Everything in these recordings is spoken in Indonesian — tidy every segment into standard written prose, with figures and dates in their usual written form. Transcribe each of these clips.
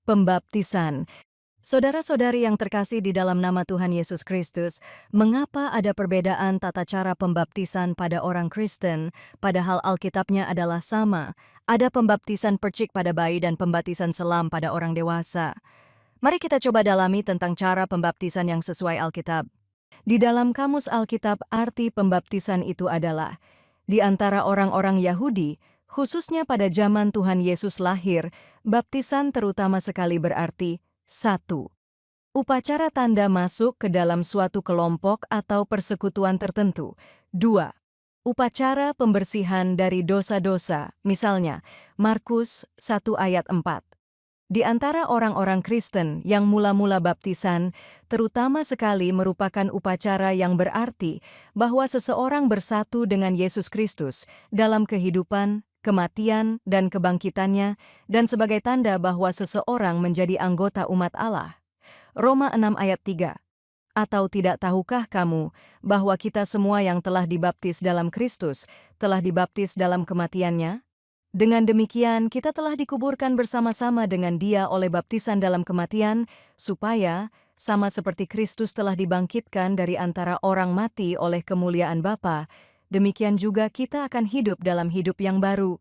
Pembaptisan. Saudara-saudari yang terkasih di dalam nama Tuhan Yesus Kristus, mengapa ada perbedaan tata cara pembaptisan pada orang Kristen, padahal Alkitabnya adalah sama? Ada pembaptisan percik pada bayi dan pembaptisan selam pada orang dewasa. Mari kita coba dalami tentang cara pembaptisan yang sesuai Alkitab. Di dalam kamus Alkitab, arti pembaptisan itu adalah di antara orang-orang Yahudi, khususnya pada zaman Tuhan Yesus lahir, baptisan terutama sekali berarti 1. Upacara tanda masuk ke dalam suatu kelompok atau persekutuan tertentu. 2. Upacara pembersihan dari dosa-dosa, misalnya Markus 1 ayat 4. Di antara orang-orang Kristen yang mula-mula baptisan, terutama sekali merupakan upacara yang berarti bahwa seseorang bersatu dengan Yesus Kristus dalam kehidupan, kematian, dan kebangkitannya, dan sebagai tanda bahwa seseorang menjadi anggota umat Allah. Roma 6 ayat 3. Atau tidak tahukah kamu bahwa kita semua yang telah dibaptis dalam Kristus telah dibaptis dalam kematiannya? Dengan demikian, kita telah dikuburkan bersama-sama dengan Dia oleh baptisan dalam kematian, supaya, sama seperti Kristus telah dibangkitkan dari antara orang mati oleh kemuliaan Bapa, demikian juga kita akan hidup dalam hidup yang baru.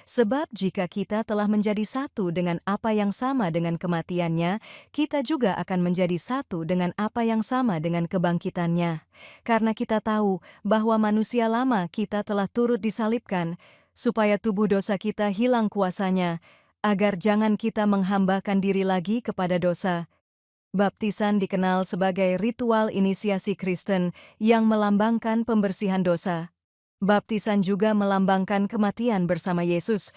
Sebab jika kita telah menjadi satu dengan apa yang sama dengan kematiannya, kita juga akan menjadi satu dengan apa yang sama dengan kebangkitannya. Karena kita tahu bahwa manusia lama kita telah turut disalibkan, supaya tubuh dosa kita hilang kuasanya, agar jangan kita menghambakan diri lagi kepada dosa. Baptisan dikenal sebagai ritual inisiasi Kristen yang melambangkan pembersihan dosa. Baptisan juga melambangkan kematian bersama Yesus.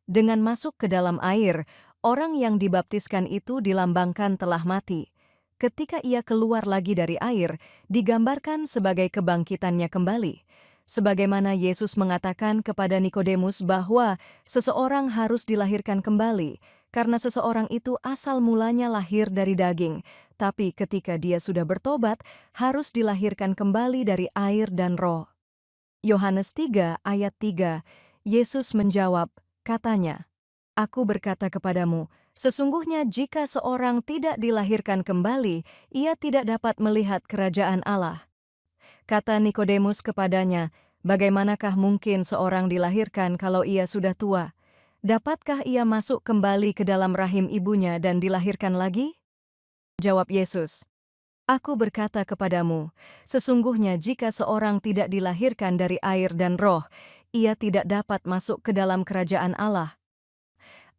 Dengan masuk ke dalam air, orang yang dibaptiskan itu dilambangkan telah mati. Ketika ia keluar lagi dari air, digambarkan sebagai kebangkitannya kembali. Sebagaimana Yesus mengatakan kepada Nikodemus bahwa seseorang harus dilahirkan kembali, karena seseorang itu asal mulanya lahir dari daging, tapi ketika dia sudah bertobat, harus dilahirkan kembali dari air dan roh. Yohanes 3 ayat 3, Yesus menjawab, katanya, "Aku berkata kepadamu, sesungguhnya jika seorang tidak dilahirkan kembali, ia tidak dapat melihat kerajaan Allah." Kata Nikodemus kepadanya, "Bagaimanakah mungkin seorang dilahirkan kalau ia sudah tua? Dapatkah ia masuk kembali ke dalam rahim ibunya dan dilahirkan lagi?" Jawab Yesus, "Aku berkata kepadamu, sesungguhnya jika seorang tidak dilahirkan dari air dan roh, ia tidak dapat masuk ke dalam kerajaan Allah.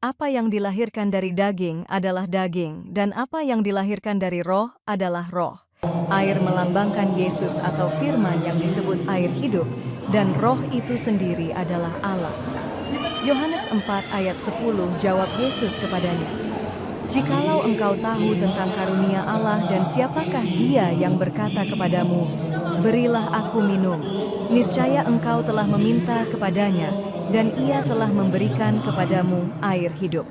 Apa yang dilahirkan dari daging adalah daging, dan apa yang dilahirkan dari roh adalah roh." Air melambangkan Yesus atau firman yang disebut air hidup, dan roh itu sendiri adalah Allah. Yohanes 4 ayat 10 jawab Yesus kepadanya, "Jikalau engkau tahu tentang karunia Allah dan siapakah Dia yang berkata kepadamu, 'Berilah aku minum,' niscaya engkau telah meminta kepadanya, dan Ia telah memberikan kepadamu air hidup."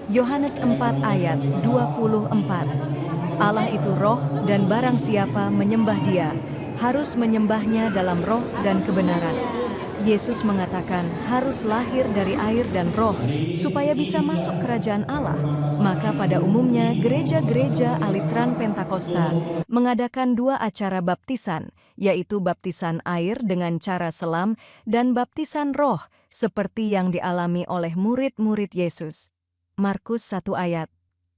Yohanes 4 ayat 24. Allah itu roh, dan barang siapa menyembah Dia, harus menyembahnya dalam roh dan kebenaran. Yesus mengatakan harus lahir dari air dan roh, supaya bisa masuk kerajaan Allah. Maka pada umumnya gereja-gereja Alitran Pentakosta mengadakan dua acara baptisan, yaitu baptisan air dengan cara selam dan baptisan roh, seperti yang dialami oleh murid-murid Yesus. Markus 1 ayat,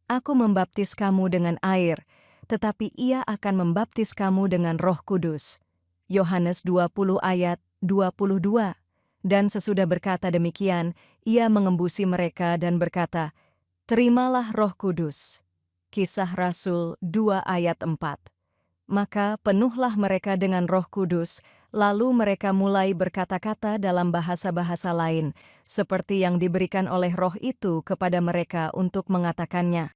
"Aku membaptis kamu dengan air, tetapi Ia akan membaptis kamu dengan Roh Kudus." Yohanes 20 ayat 22. Dan sesudah berkata demikian, Ia mengembusi mereka dan berkata, "Terimalah Roh Kudus." Kisah Rasul 2 ayat 4. Maka penuhlah mereka dengan Roh Kudus, lalu mereka mulai berkata-kata dalam bahasa-bahasa lain, seperti yang diberikan oleh Roh itu kepada mereka untuk mengatakannya.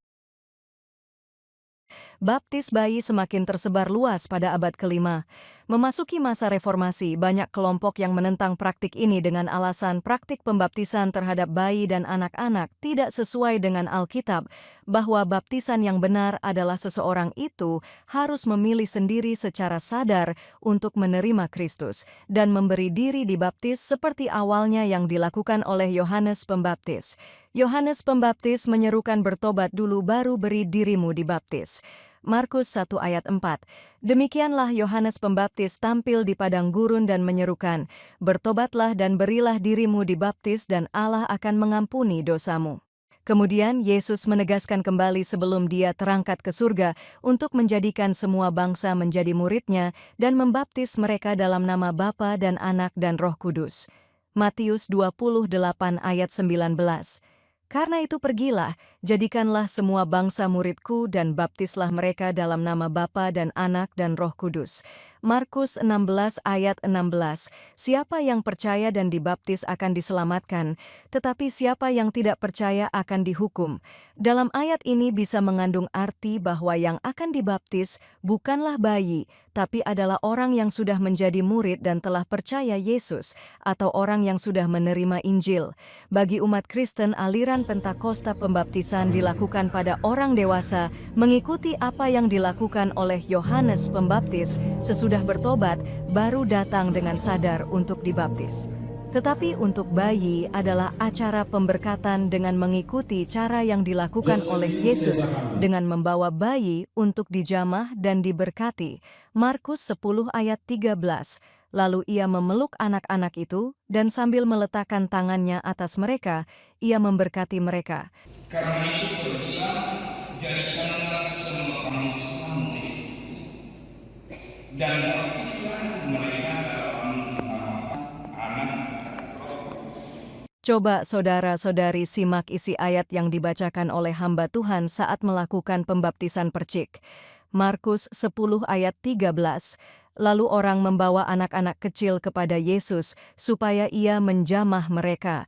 baptis bayi semakin tersebar luas pada abad kelima. Memasuki masa reformasi, banyak kelompok yang menentang praktik ini dengan alasan praktik pembaptisan terhadap bayi dan anak-anak tidak sesuai dengan Alkitab, bahwa baptisan yang benar adalah seseorang itu harus memilih sendiri secara sadar untuk menerima Kristus dan memberi diri dibaptis seperti awalnya yang dilakukan oleh Yohanes Pembaptis. Yohanes Pembaptis menyerukan bertobat dulu baru beri dirimu dibaptis. Markus 1 ayat 4. Demikianlah Yohanes Pembaptis tampil di padang gurun dan menyerukan, "Bertobatlah dan berilah dirimu dibaptis dan Allah akan mengampuni dosamu." Kemudian Yesus menegaskan kembali sebelum dia terangkat ke surga untuk menjadikan semua bangsa menjadi muridnya dan membaptis mereka dalam nama Bapa dan Anak dan Roh Kudus. Matius 28 ayat 19. Karena itu pergilah, jadikanlah semua bangsa muridku dan baptislah mereka dalam nama Bapa dan Anak dan Roh Kudus. Markus 16 ayat 16. Siapa yang percaya dan dibaptis akan diselamatkan, tetapi siapa yang tidak percaya akan dihukum. Dalam ayat ini bisa mengandung arti bahwa yang akan dibaptis bukanlah bayi, tapi adalah orang yang sudah menjadi murid dan telah percaya Yesus, atau orang yang sudah menerima Injil. Bagi umat Kristen, aliran Pentakosta pembaptisan dilakukan pada orang dewasa mengikuti apa yang dilakukan oleh Yohanes Pembaptis sesudah bertobat baru datang dengan sadar untuk dibaptis. Tetapi untuk bayi adalah acara pemberkatan dengan mengikuti cara yang dilakukan oleh Yesus dengan membawa bayi untuk dijamah dan diberkati. Markus 10 ayat 13. Lalu ia memeluk anak-anak itu dan sambil meletakkan tangannya atas mereka, ia memberkati mereka. Karena itu pergilah, jadikanlah semua manusia murid dan baptislah mereka dalam nama Anak dan Roh. Coba saudara-saudari simak isi ayat yang dibacakan oleh hamba Tuhan saat melakukan pembaptisan percik. Markus 10 ayat 13. Lalu orang membawa anak-anak kecil kepada Yesus supaya ia menjamah mereka.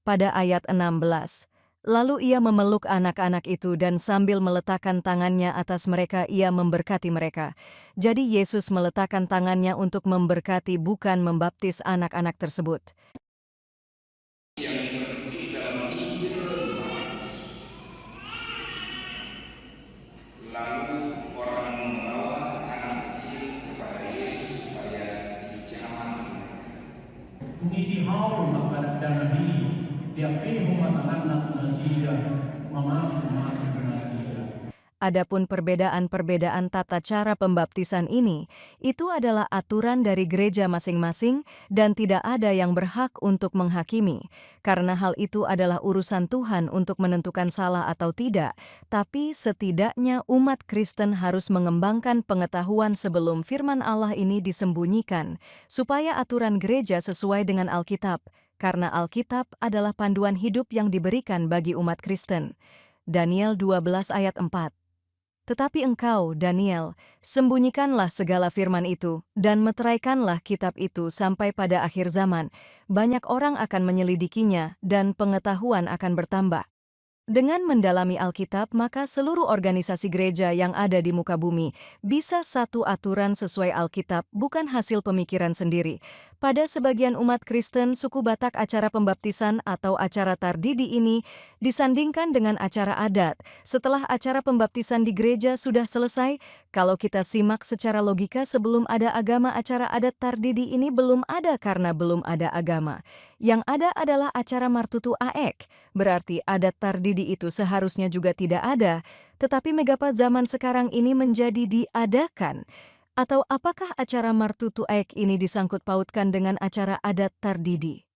Pada ayat 16. Lalu ia memeluk anak-anak itu dan sambil meletakkan tangannya atas mereka ia memberkati mereka. Jadi Yesus meletakkan tangannya untuk memberkati bukan membaptis anak-anak tersebut. Yang tertulis dalam Injil, lalu orang membawa anak kecil kepada Yesus supaya dijamah. Umidihao magdambi, diapihong anak-anak nasida, mamasing-masing nasida. Adapun perbedaan-perbedaan tata cara pembaptisan ini, itu adalah aturan dari gereja masing-masing dan tidak ada yang berhak untuk menghakimi, karena hal itu adalah urusan Tuhan untuk menentukan salah atau tidak, tapi setidaknya umat Kristen harus mengembangkan pengetahuan sebelum firman Allah ini disembunyikan, supaya aturan gereja sesuai dengan Alkitab, karena Alkitab adalah panduan hidup yang diberikan bagi umat Kristen. Daniel 12 ayat 4. Tetapi engkau, Daniel, sembunyikanlah segala firman itu, dan meteraikanlah kitab itu sampai pada akhir zaman. Banyak orang akan menyelidikinya, dan pengetahuan akan bertambah. Dengan mendalami Alkitab, maka seluruh organisasi gereja yang ada di muka bumi bisa satu aturan sesuai Alkitab, bukan hasil pemikiran sendiri. Pada sebagian umat Kristen, suku Batak acara pembaptisan atau acara tardidi ini disandingkan dengan acara adat. Setelah acara pembaptisan di gereja sudah selesai, kalau kita simak secara logika sebelum ada agama, acara adat tardidi ini belum ada karena belum ada agama. Yang ada adalah acara martutu aek, berarti adat tardidi itu seharusnya juga tidak ada, tetapi Megapa zaman sekarang ini menjadi diadakan. Atau apakah acara martutu aek ini disangkut pautkan dengan acara adat tardidi?